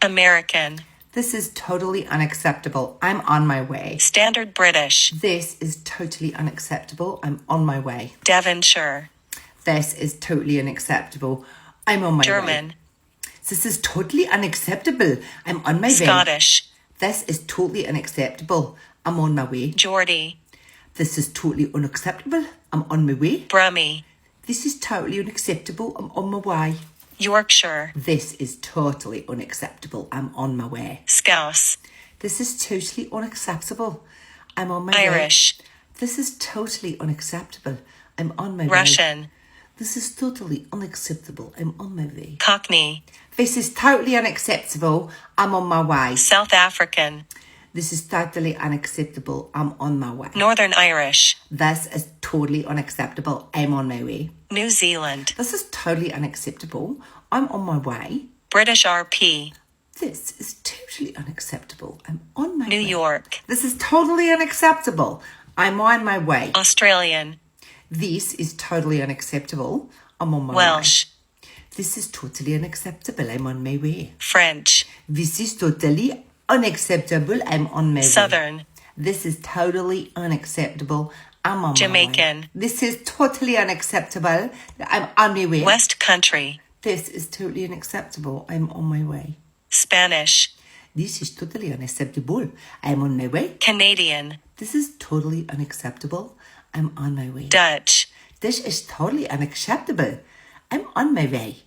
American. This is totally unacceptable. I'm on my way. Standard British. This is totally unacceptable. I'm on my way. Devonshire. This is totally unacceptable. I'm on my way. German. This is totally unacceptable. I'm on my way. Scottish. This is totally unacceptable. I'm on my way. Geordie. This is totally unacceptable. I'm on my way. Brummie. This is totally unacceptable. I'm on my way. Yorkshire. This is totally unacceptable. I'm on my way. Scouse. This is totally unacceptable. I'm on my way. Irish. This is totally unacceptable. I'm on my way. Russian. This is totally unacceptable. I'm on my way. Cockney. This is totally unacceptable. I'm on my way. South African. This is totally unacceptable. I'm on my way. Northern Irish. This is totally unacceptable. I'm on my way. New Zealand. This is totally unacceptable. I'm on my way. British RP. This is totally unacceptable. I'm on my way. New York. This is totally unacceptable. I'm on my way. Australian. This is totally unacceptable. I'm on my way. Welsh. This is totally unacceptable. I'm on my way. French. This is totally unacceptable. I'm on my way. Southern. This is totally unacceptable. I'm on my way. Jamaican. This is totally unacceptable. I'm on my way. West Country. This is totally unacceptable. I'm on my way. Spanish. This is totally unacceptable. I'm on my way. Canadian. This is totally unacceptable. I'm on my way. Dutch. This is totally unacceptable. I'm on my way.